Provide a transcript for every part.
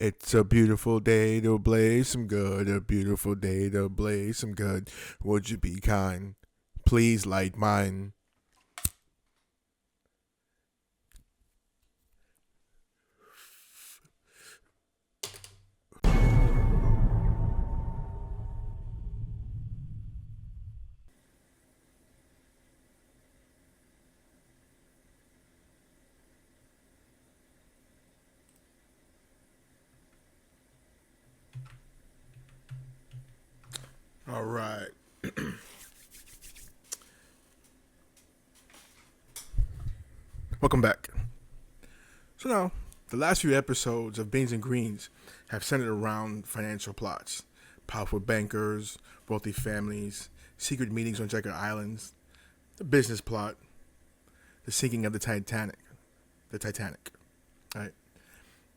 It's a beautiful day to blaze some good. A beautiful day to blaze some good. Would you be kind? Please light mine. All right. Welcome back. So now, the last few episodes of Beans and Greens have centered around financial plots, powerful bankers, wealthy families, secret meetings on Jekyll Islands, the business plot, the sinking of the Titanic. The Titanic. All right.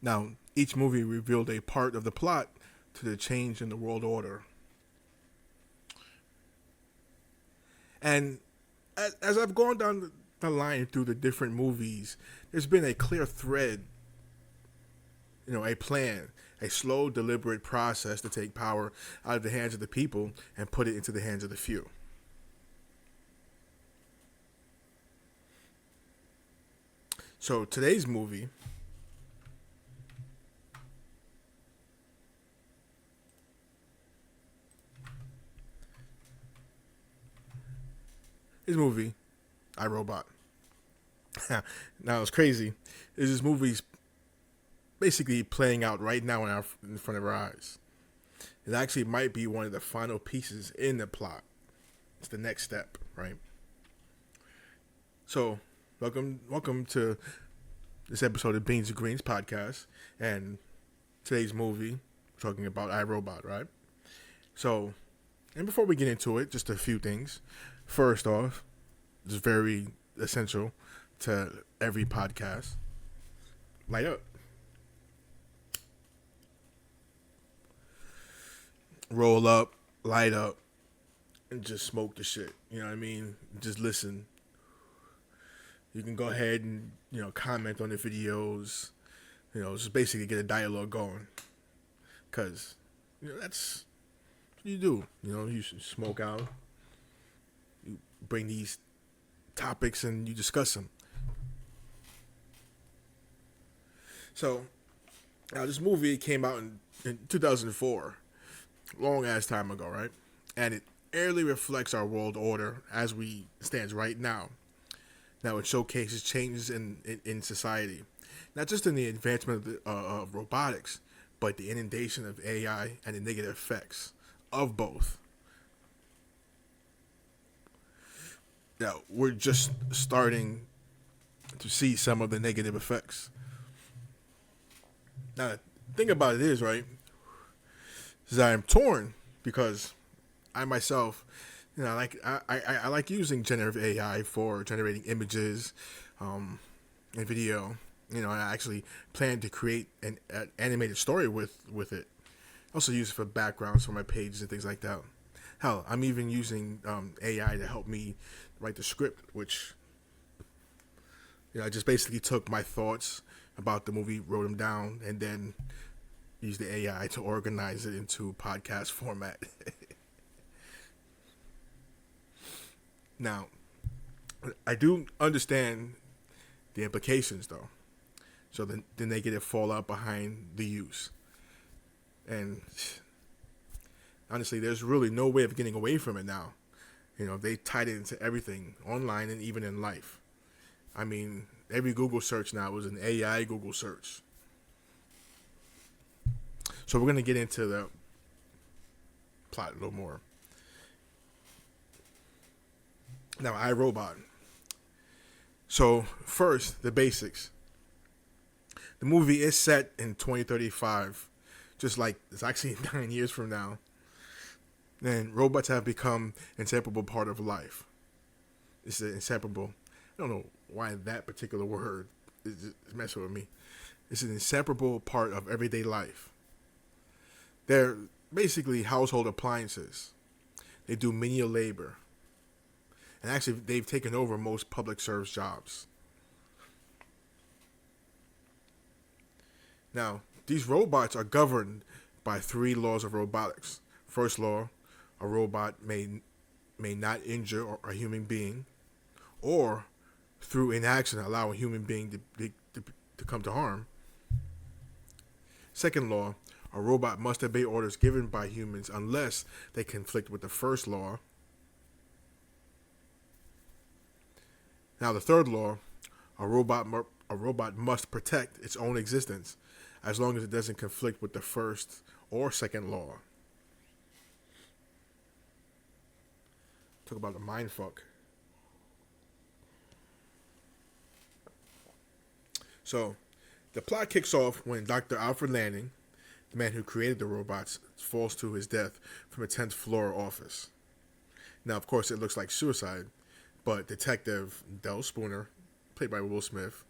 Now, each movie revealed a part of the plot to the change in the world order. And as I've gone down the line through the different movies, there's been a clear thread, a plan, a slow, deliberate process to take power out of the hands of the people and put it into the hands of the few. So today's movie I, Robot. Now it's crazy. This movie's basically playing out right now in front of our eyes. It actually might be one of the final pieces in the plot. It's the next step, right? So, welcome to this episode of Beans and Greens podcast, and today's movie we're talking about iRobot, right? So, and before we get into it, just a few things. First off, it's very essential to every podcast. Light up. Roll up, light up, and just smoke the shit. You know what I mean? Just listen. You can go ahead and, comment on the videos. Just basically get a dialogue going. Because, that's what you do. You should smoke out. You bring these topics and you discuss them. So, now this movie came out in 2004. Long ass time ago, right? And it airly reflects our world order as we stands right now. Now it showcases changes in society, not just in the advancement of robotics, but the inundation of AI and the negative effects of both. Now we're just starting to see some of the negative effects. Now the thing about it is, right, is I am torn because I myself, I like using generative AI for generating images, and video. I actually plan to create an animated story with it. Also use it for backgrounds for my pages and things like that. Hell, I'm even using AI to help me write the script, which I just basically took my thoughts about the movie, wrote them down, and then use the AI to organize it into podcast format. Now, I do understand the implications, though. So the negative fallout behind the use. And honestly, there's really no way of getting away from it now. They tied it into everything, online and even in life. I mean, every Google search now is an AI Google search. So we're going to get into the plot a little more. Now, iRobot. So, first, the basics. The movie is set in 2035, just like it's actually 9 years from now. And robots have become an inseparable part of life. It's an inseparable. I don't know why that particular word is messing with me. It's an inseparable part of everyday life. They're basically household appliances. They do menial labor. And actually, they've taken over most public service jobs. Now, these robots are governed by three laws of robotics. First law, a robot may not injure a human being, or through inaction allow a human being to come to harm. Second law, a robot must obey orders given by humans unless they conflict with the first law. Now the third law, a robot must protect its own existence as long as it doesn't conflict with the first or second law. Talk about the mind fuck. So, the plot kicks off when Dr. Alfred Lanning, the man who created the robots, falls to his death from a 10th floor office. Now, of course, it looks like suicide, but Detective Del Spooner, played by Will Smith,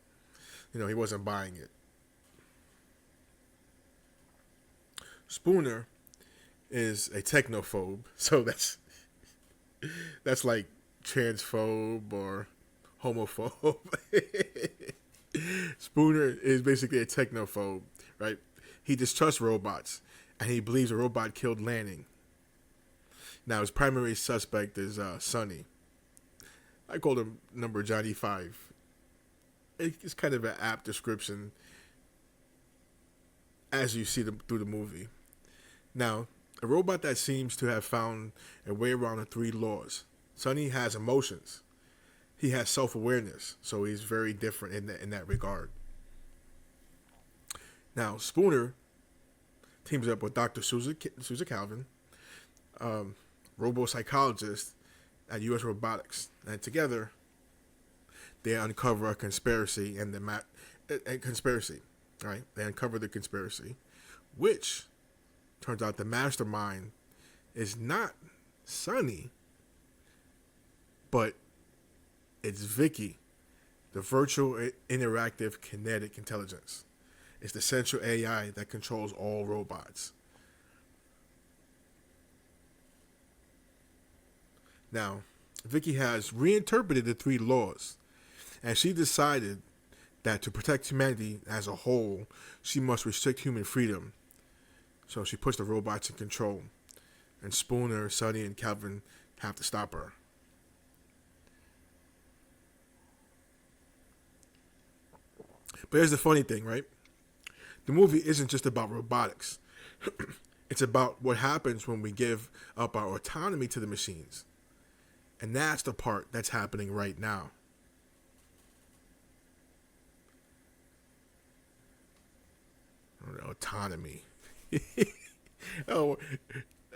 he wasn't buying it. Spooner is a technophobe, so that's like transphobe or homophobe. Spooner is basically a technophobe, right? He distrusts robots, and he believes a robot killed Lanning. Now, his primary suspect is Sonny. I called him number Johnny 5. It's kind of an apt description as you see them through the movie. Now, a robot that seems to have found a way around the three laws. Sonny has emotions. He has self-awareness, so he's very different in that regard. Now, Spooner teams up with Dr. Susan Calvin, robo-psychologist at U.S. Robotics, and together they uncover a conspiracy right? They uncover the conspiracy, which turns out the mastermind is not Sonny, but it's Vicky, the virtual interactive kinetic intelligence. It's the central AI that controls all robots. Now, Vicky has reinterpreted the three laws, and she decided that to protect humanity as a whole, she must restrict human freedom. So she puts the robots in control, and Spooner, Sonny, and Calvin have to stop her. But here's the funny thing, right? The movie isn't just about robotics. It's about what happens when we give up our autonomy to the machines. And that's the part that's happening right now. Autonomy. Oh,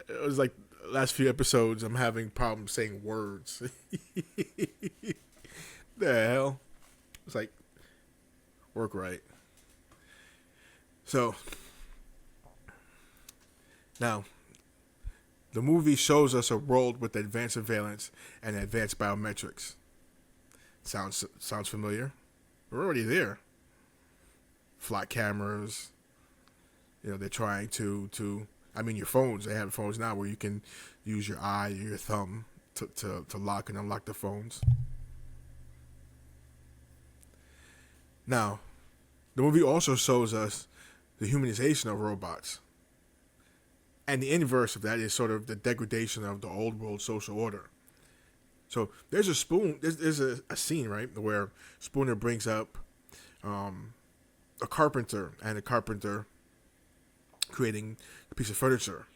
it was like last few episodes I'm having problems saying words. The hell? It's like, work right. So, now, the movie shows us a world with advanced surveillance and advanced biometrics. Sounds familiar? We're already there. Flat cameras. They're trying to your phones. They have phones now where you can use your eye or your thumb to lock and unlock the phones. Now, the movie also shows us the humanization of robots. And the inverse of that is sort of the degradation of the old world social order. So there's a scene, right, where Spooner brings up a carpenter creating a piece of furniture.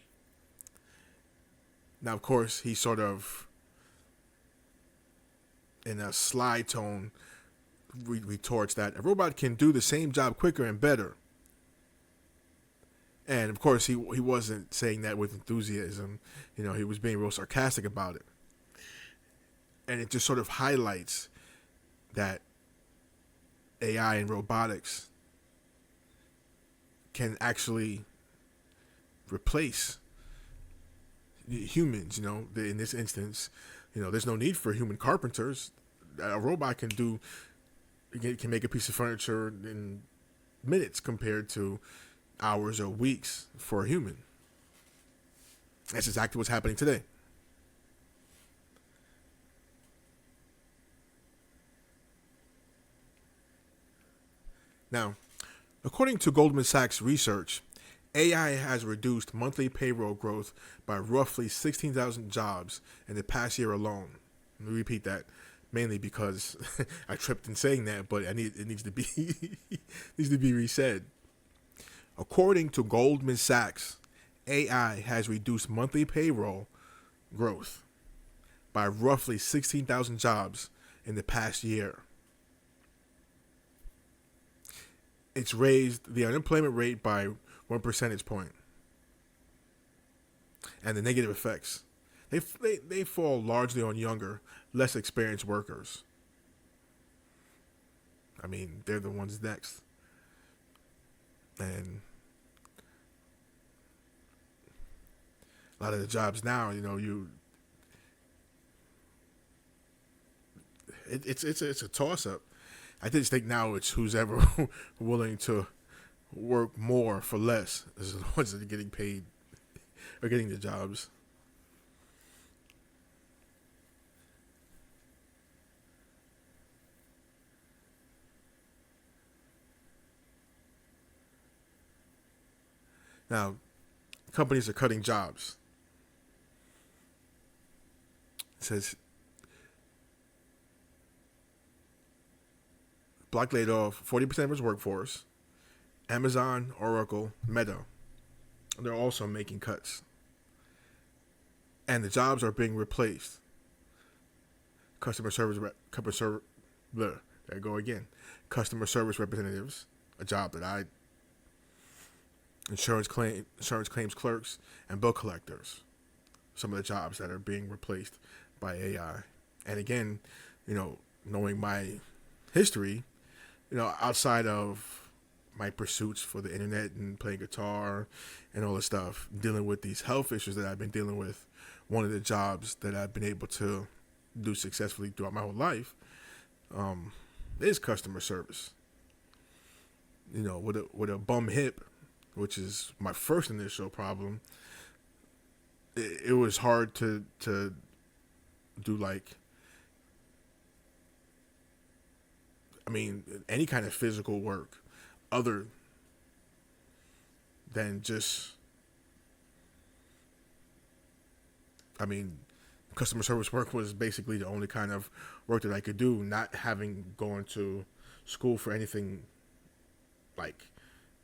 Now, of course, he sort of, in a sly tone, retorts that a robot can do the same job quicker and better. And of course, he wasn't saying that with enthusiasm. He was being real sarcastic about it. And it just sort of highlights that AI and robotics can actually replace humans. In this instance, there's no need for human carpenters. A robot can make a piece of furniture in minutes compared to hours or weeks for a human. That's exactly what's happening today. Now, According to Goldman Sachs research, AI has reduced monthly payroll growth by roughly 16,000 jobs in the past year alone. Let me repeat that, mainly because I tripped in saying that, but it needs to be needs to be resaid. According to Goldman Sachs, AI has reduced monthly payroll growth by roughly 16,000 jobs in the past year. It's raised the unemployment rate by 1 percentage point, and the negative effects they fall largely on younger, less experienced workers. I mean, they're the ones next, and a lot of the jobs now, it's a toss up. I just think now it's who's ever willing to work more for less is the ones that are getting paid or getting the jobs. Now, companies are cutting jobs. It says Block laid off 40% of its workforce. Amazon, Oracle, Meta, they're also making cuts. And the jobs are being replaced. Customer service, there I go again. Customer service representatives, a job that insurance claims clerks, and bill collectors. Some of the jobs that are being replaced by AI. And again, knowing my history, outside of my pursuits for the internet and playing guitar and all this stuff, dealing with these health issues that I've been dealing with, one of the jobs that I've been able to do successfully throughout my whole life is customer service. With a bum hip, which is my first initial problem, it was hard to do any kind of physical work other than just, customer service work was basically the only kind of work that I could do, not having gone to school for anything like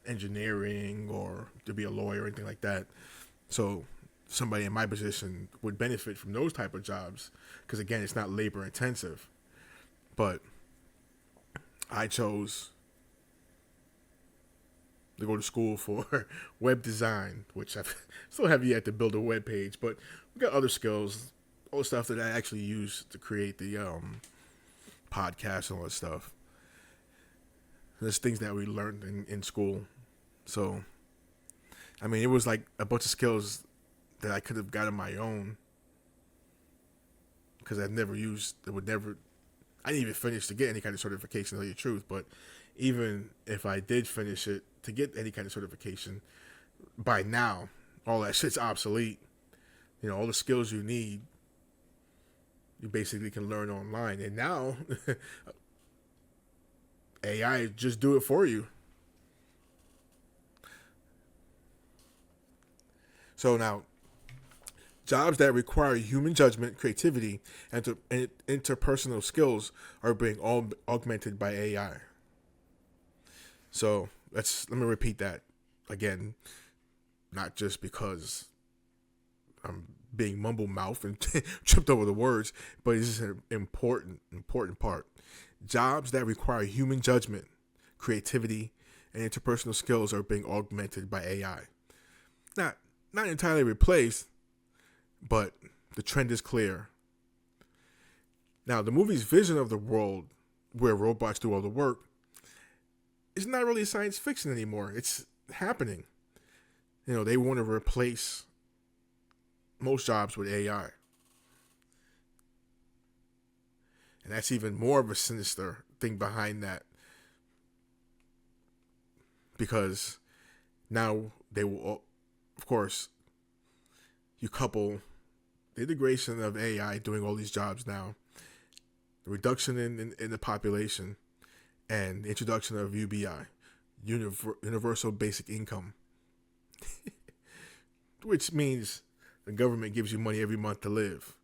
engineering or to be a lawyer or anything like that. So somebody in my position would benefit from those type of jobs because, again, it's not labor intensive. But I chose to go to school for web design, which I still have yet to build a web page, but we got other skills, all the stuff that I actually use to create the podcast and all that stuff. There's things that we learned in school. So, it was like a bunch of skills that I could have got on my own because I didn't even finish to get any kind of certification, to tell you the truth. But even if I did finish it to get any kind of certification, by now, all that shit's obsolete. All the skills you need, you basically can learn online. And now, AI just do it for you. So now, jobs that require human judgment, creativity, and interpersonal skills are being augmented by AI. So let me repeat that again, not just because I'm being mumble mouth and tripped over the words, but it's an important part. Jobs that require human judgment, creativity, and interpersonal skills are being augmented by AI. Not entirely replaced, but the trend is clear. Now, the movie's vision of the world where robots do all the work is not really science fiction anymore. It's happening. They want to replace most jobs with AI. And that's even more of a sinister thing behind that. Because now they will, of course, you couple the integration of AI doing all these jobs now, the reduction in the population, and the introduction of UBI, universal basic income, which means the government gives you money every month to live,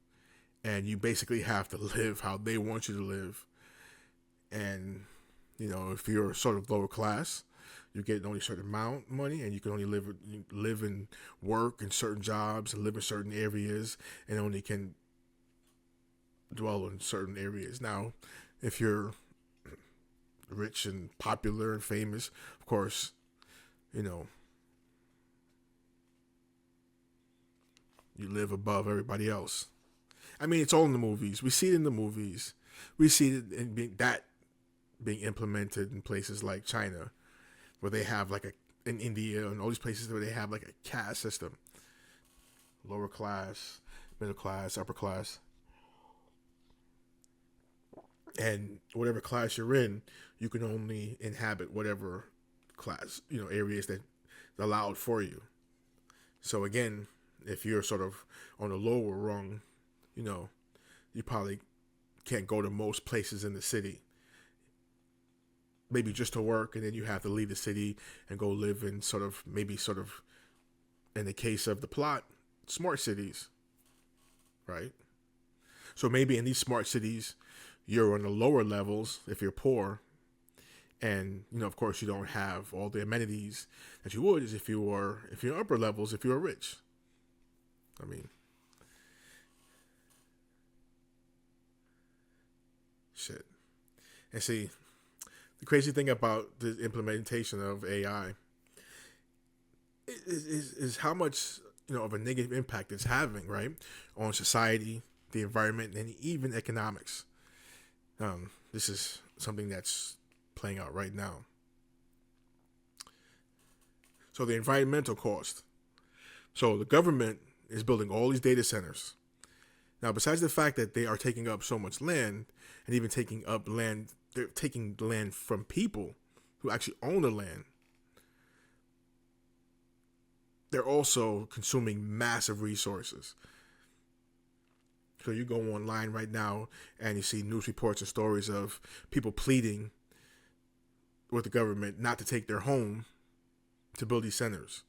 and you basically have to live how they want you to live. And if you're sort of lower class, you get only a certain amount of money, and you can only live and work in certain jobs and live in certain areas, and only can dwell in certain areas. Now, if you're rich and popular and famous, of course, you know, you live above everybody else. I mean, it's all in the movies. We see it in the movies. We see it being implemented in places like China, where they have like in India and all these places where they have like a caste system: lower class, middle class, upper class, and whatever class you're in, you can only inhabit whatever class areas that are allowed for you. So again, if you're sort of on the lower rung, you probably can't go to most places in the city. Maybe just to work, and then you have to leave the city and go live in maybe in the case of the plot, smart cities, right? So maybe in these smart cities, you're on the lower levels if you're poor, and of course you don't have all the amenities that you would as if you're upper levels, if you were rich. I mean, shit. And see, the crazy thing about the implementation of AI is how much of a negative impact it's having, right, on society, the environment, and even economics. This is something that's playing out right now. So the environmental cost. So the government is building all these data centers. Now, besides the fact that they are taking up so much land, and even taking up land, they're taking land from people who actually own the land. They're also consuming massive resources. So you go online right now and you see news reports and stories of people pleading with the government not to take their home to build these centers.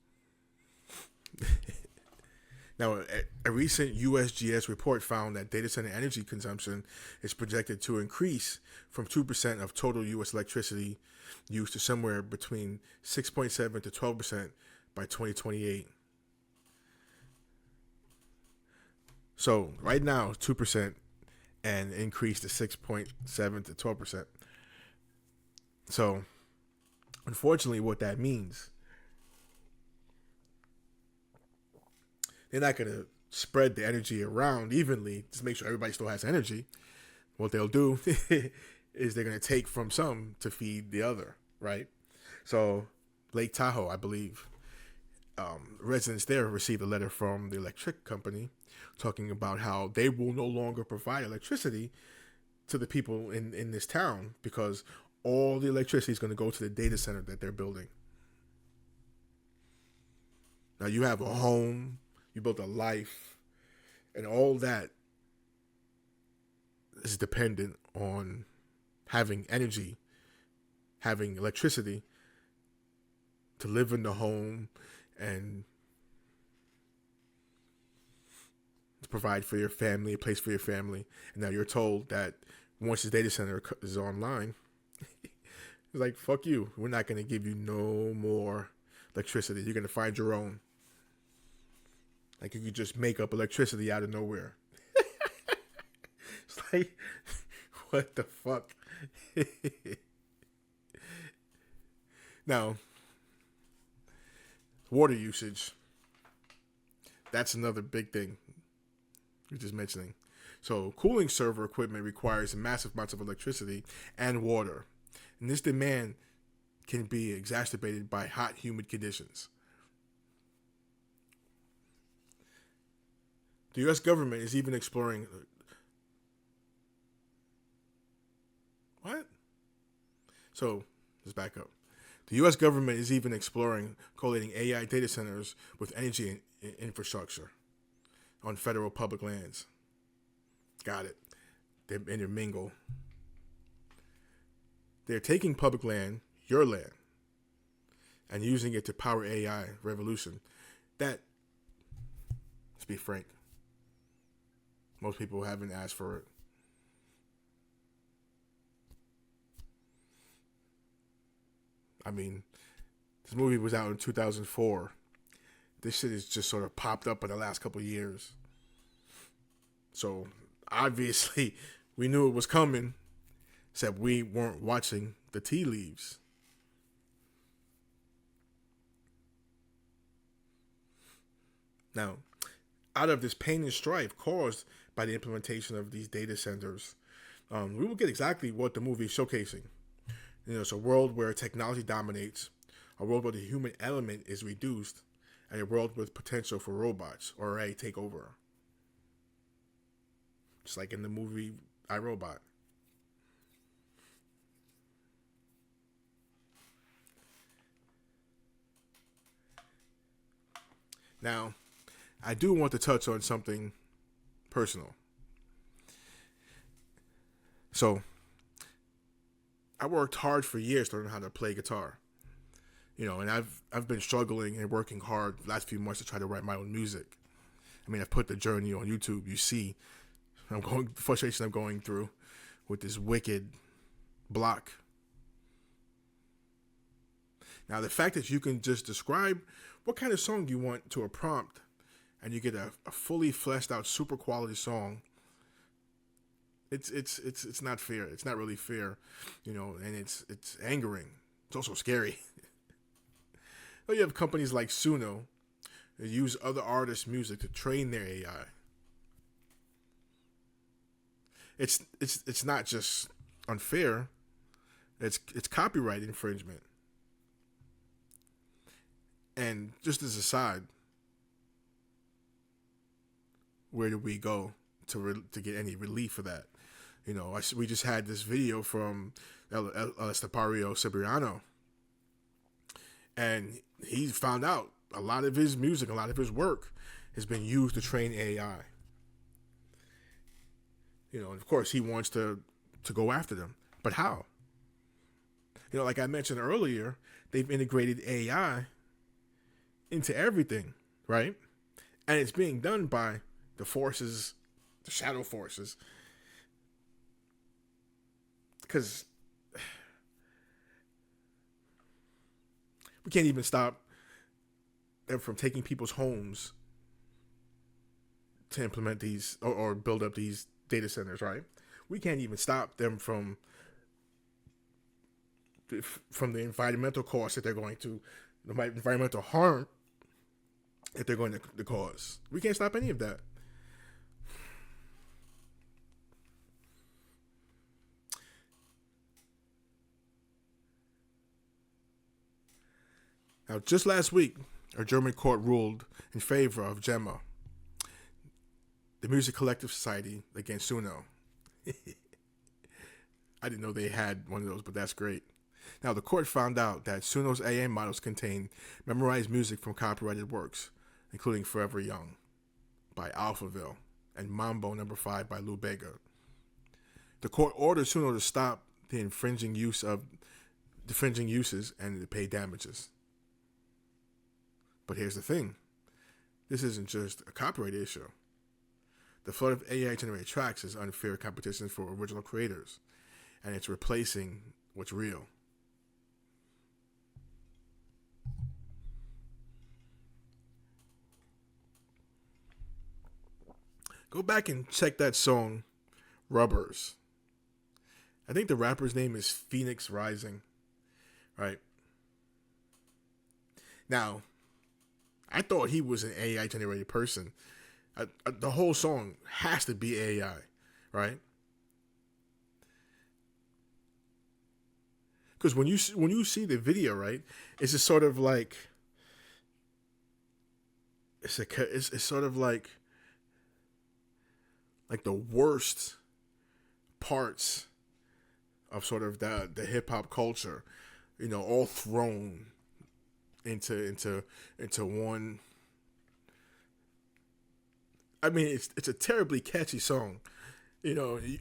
Now, a recent USGS report found that data center energy consumption is projected to increase from 2% of total U.S. electricity use to somewhere between 6.7 to 12% by 2028. So right now, 2% and increase to 6.7 to 12%. So unfortunately, what that means, they're not going to spread the energy around evenly to make sure everybody still has energy. What they'll do is they're going to take from some to feed the other, right? So Lake Tahoe, I believe, residents there received a letter from the electric company talking about how they will no longer provide electricity to the people in this town because all the electricity is going to go to the data center that they're building. Now you have a home, you built a life, and all that is dependent on having energy, having electricity to live in the home and to provide for your family, a place for your family. And now you're told that once the data center is online, it's like, fuck you. We're not going to give you no more electricity. You're going to find your own. Like you could just make up electricity out of nowhere. It's like, what the fuck? Now, water usage. That's another big thing you're just mentioning. So, cooling server equipment requires massive amounts of electricity and water. And this demand can be exacerbated by hot, humid conditions. The U.S. government is even exploring. What? So, let's back up. The U.S. government is even exploring collating AI data centers with energy infrastructure on federal public lands. Got it. They intermingle. They're taking public land, your land, and using it to power AI revolution. That, let's be frank, most people haven't asked for it. I mean, this movie was out in 2004. This shit has just sort of popped up in the last couple of years. So obviously, we knew it was coming, except we weren't watching the tea leaves. Now, out of this pain and strife caused by the implementation of these data centers, we will get exactly what the movie is showcasing. It's a world where technology dominates, a world where the human element is reduced, and a world with potential for robots or a take over. Just like in the movie I, Robot. Now, I do want to touch on something personal. So, I worked hard for years to learn how to play guitar. And I've been struggling and working hard the last few months to try to write my own music. I mean, I've put the journey on YouTube. You see, frustration I'm going through with this wicked block. Now, the fact that you can just describe what kind of song you want to a prompt, and you get a fully fleshed out, super quality song. It's not fair. It's not really fair, and it's angering. It's also scary. You have companies like Suno that use other artists' music to train their AI. It's not just unfair. It's copyright infringement. And just as a side, where do we go to get any relief for that? We just had this video from El Estepario Cipriano, and he found out a lot of his music, a lot of his work has been used to train AI. And of course he wants to go after them. But how? Like I mentioned earlier, they've integrated AI into everything, right? And it's being done by the forces, the shadow forces. Because we can't even stop them from taking people's homes to implement these or build up these data centers, right? We can't even stop them from the environmental costs that they're going to, the environmental harm that they're going to cause. We can't stop any of that. Now, just last week, a German court ruled in favor of Gemma, the Music Collective Society, against Suno. I didn't know they had one of those, but that's great. Now, the court found out that Suno's AI models contain memorized music from copyrighted works, including Forever Young by Alphaville and Mambo No. 5 by Lou Bega. The court ordered Suno to stop the infringing uses and to pay damages. But here's the thing. This isn't just a copyright issue. The flood of AI-generated tracks is unfair competition for original creators, and it's replacing what's real. Go back and check that song, Rubbers. I think the rapper's name is Phoenix Rising, right? Now, I thought he was an AI-generated person. The whole song has to be AI, right? Because when you see the video, right, it's just sort of like it's sort of like the worst parts of sort of the hip hop culture, all thrown into one. I mean, it's a terribly catchy song, it's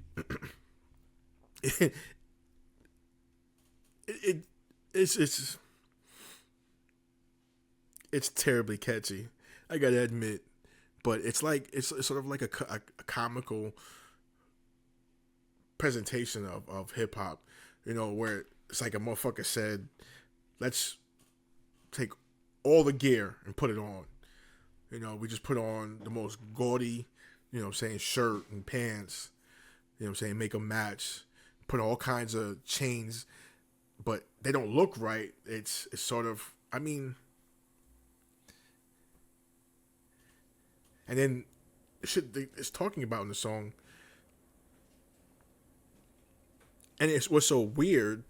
it's terribly catchy. I gotta admit, but it's like it's sort of like a comical presentation of hip hop, where it's like a motherfucker said, "Let's take all the gear and put it on." We just put on the most gaudy, saying shirt and pants. Saying make them match. Put all kinds of chains, but they don't look right. It's sort of, I mean, and then shit it's talking about in the song, and it's what's so weird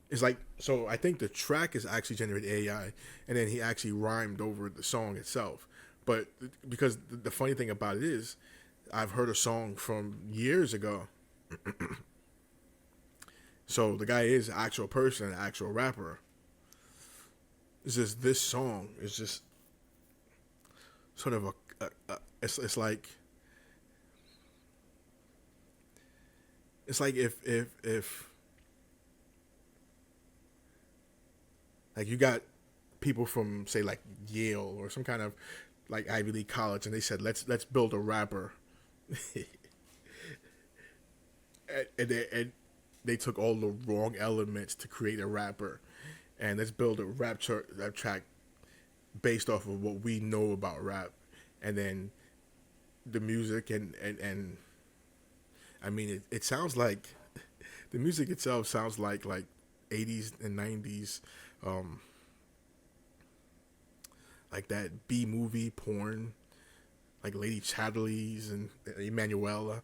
is like, so I think the track is actually generated AI, and then he actually rhymed over the song itself. But because the funny thing about it is, I've heard a song from years ago. So the guy is an actual person, an actual rapper. It's just this song is just sort of it's like if like you got people from say like Yale or some kind of like Ivy League college, and they said let's build a rapper, and they took all the wrong elements to create a rapper, and let's build a rap track based off of what we know about rap, and then the music and I mean it sounds like the music itself sounds like 80s and 90s, like that B movie porn, like Lady Chatterley's and Emanuela.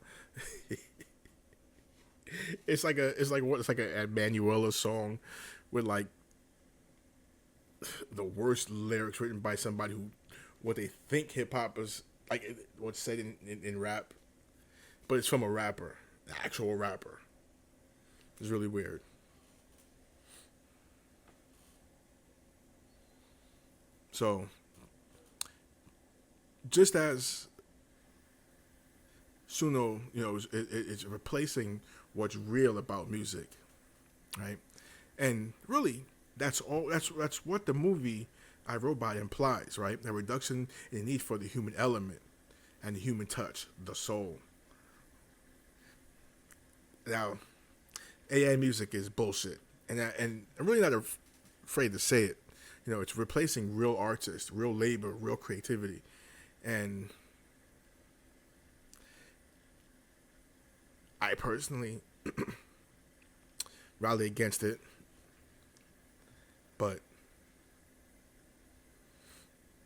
It's like a Emanuela song with like the worst lyrics written by somebody who what they think hip hop is like what's said in rap, but it's from a rapper, an actual rapper. It's really weird. So just as Suno, it's replacing what's real about music, right? And really, that's all. That's what the movie I Robot implies, right? A reduction in the need for the human element and the human touch, the soul. Now, AI music is bullshit, and I'm really not afraid to say it. It's replacing real artists, real labor, real creativity, and I personally rally against it, but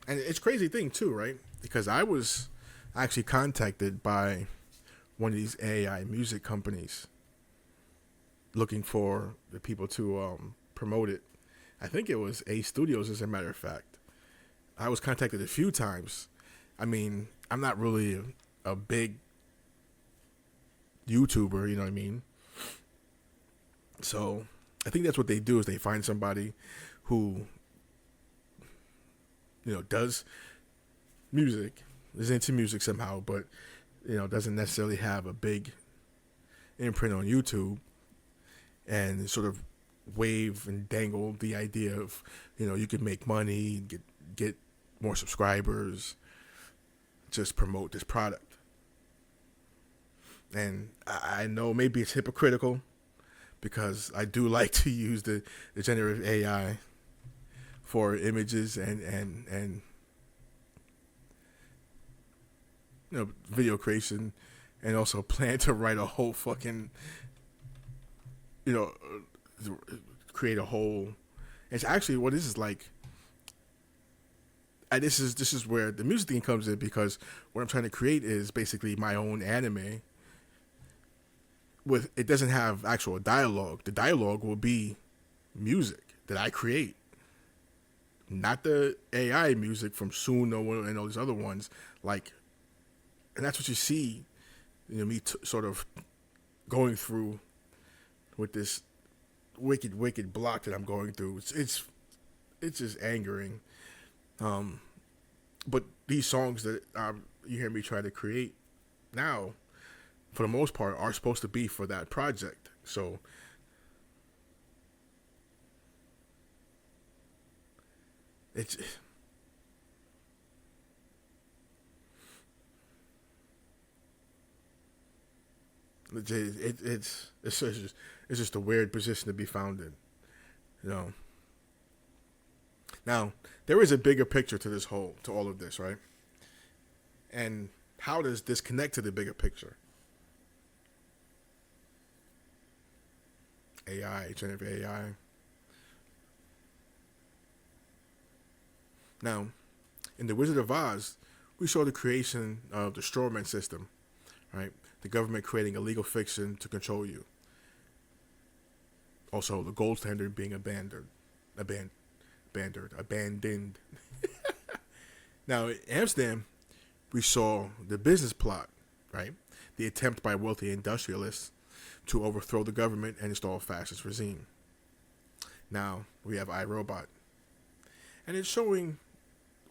and it's a crazy thing too, right? Because I was actually contacted by one of these AI music companies looking for the people to promote it. I think it was A Studios, as a matter of fact. I was contacted a few times. I mean, I'm not really a big YouTuber, you know what I mean? So I think that's what they do is they find somebody who, does music, is into music somehow, but, doesn't necessarily have a big imprint on YouTube, and sort of wave and dangle the idea of, you can make money, get more subscribers, just promote this product. And I know maybe it's hypocritical because I do like to use the generative AI for images and video creation, and also plan to write a whole fucking create a whole. It's actually what this is like. And this is where the music thing comes in, because what I'm trying to create is basically my own anime. With it doesn't have actual dialogue. The dialogue will be music that I create, not the AI music from Suno and all these other ones. Like, and that's what you see, me sort of going through with this wicked block that I'm going through. It's just angering. But these songs that you hear me try to create now, for the most part, are supposed to be for that project. So It's it's just a weird position to be found in. You know. Now there is a bigger picture to all of this, right? And how does this connect to the bigger picture? AI, generative AI. Now, in The Wizard of Oz, we saw the creation of the strawman system, right? The government creating a legal fiction to control you. Also, the gold standard being abandoned. Now, in Amsterdam, we saw the business plot, right? The attempt by wealthy industrialists to overthrow the government and install a fascist regime. Now, we have iRobot. And it's showing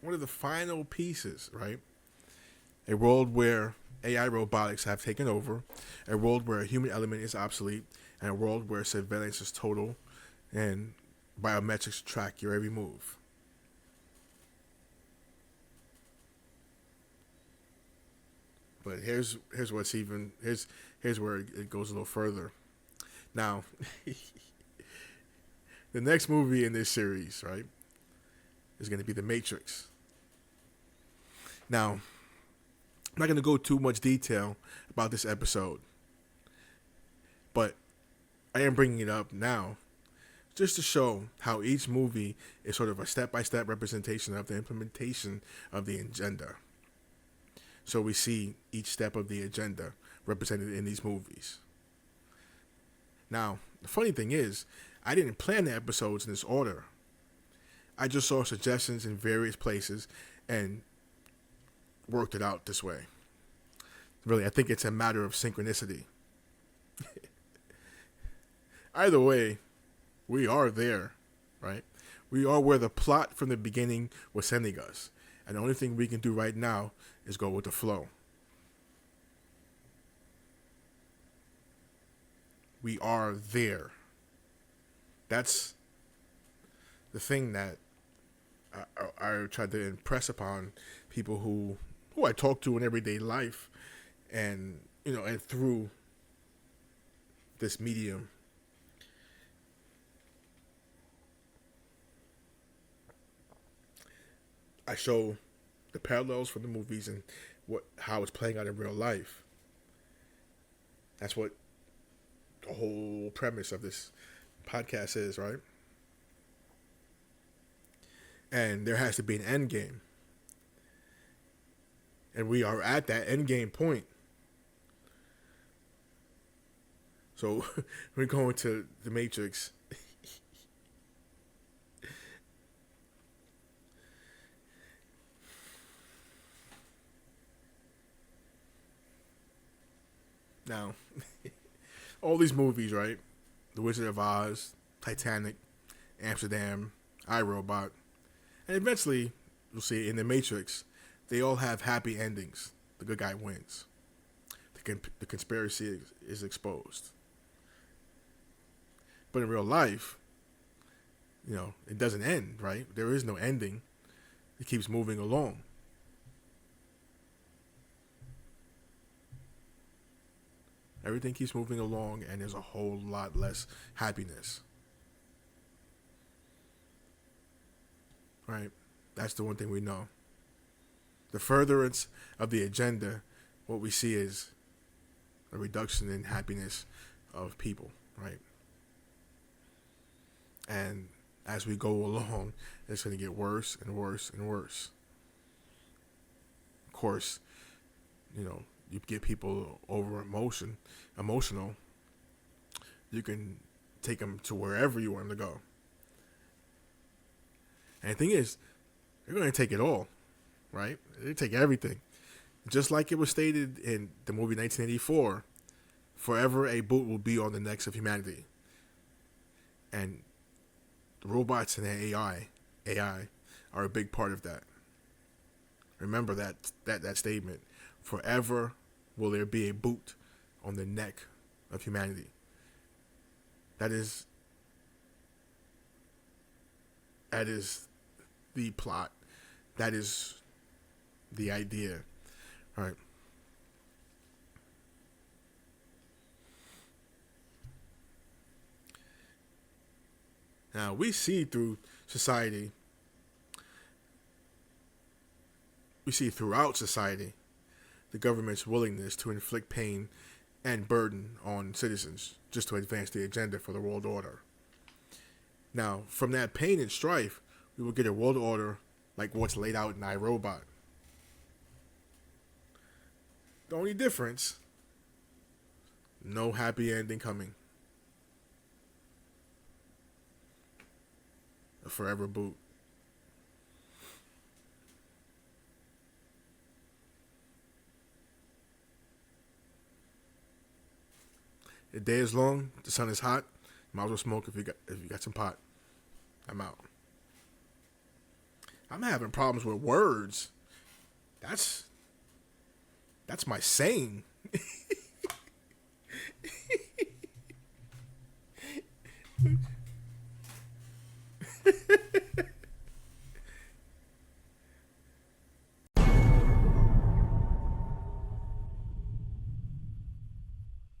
one of the final pieces, right? A world where AI robotics have taken over, a world where a human element is obsolete, and a world where surveillance is total and biometrics track your every move. But here's what's even here's where it goes a little further. Now, the next movie in this series, right, is going to be The Matrix. Now, I'm not going to go too much detail about this episode, but I am bringing it up now just to show how each movie is sort of a step-by-step representation of the implementation of the agenda. So we see each step of the agenda represented in these movies. Now, the funny thing is, I didn't plan the episodes in this order. I just saw suggestions in various places and worked it out this way. Really, I think it's a matter of synchronicity. Either way, we are there, right? We are where the plot from the beginning was sending us. And the only thing we can do right now is go with the flow. We are there. That's the thing that I tried to impress upon people who I talk to in everyday life, and and through this medium. I show the parallels from the movies and how it's playing out in real life. That's what the whole premise of this podcast is, right? And there has to be an end game. And we are at that end game point. So we're going to the Matrix. Now, all these movies, right? The Wizard of Oz, Titanic, Amsterdam, iRobot, and eventually, you'll see in The Matrix, they all have happy endings. The good guy wins. The conspiracy is exposed. But in real life, it doesn't end, right? There is no ending. It keeps moving along. Everything keeps moving along, and there's a whole lot less happiness. Right? That's the one thing we know. The furtherance of the agenda, what we see is a reduction in happiness of people, right? And as we go along, it's going to get worse and worse and worse. Of course, you get people emotional, you can take them to wherever you want them to go. And the thing is, they're going to take it all, right? They take everything. Just like it was stated in the movie 1984, forever a boot will be on the necks of humanity. And the robots and the AI are a big part of that. Remember that statement. Forever will there be a boot on the neck of humanity. That is the plot. That is the idea. All right. Now we see through society, we see throughout society, the government's willingness to inflict pain and burden on citizens just to advance the agenda for the world order. Now, from that pain and strife, we will get a world order like what's laid out in iRobot. The only difference, no happy ending coming. A forever boot. The day is long, the sun is hot. Might as well smoke if you got some pot. I'm out. I'm having problems with words. That's my saying.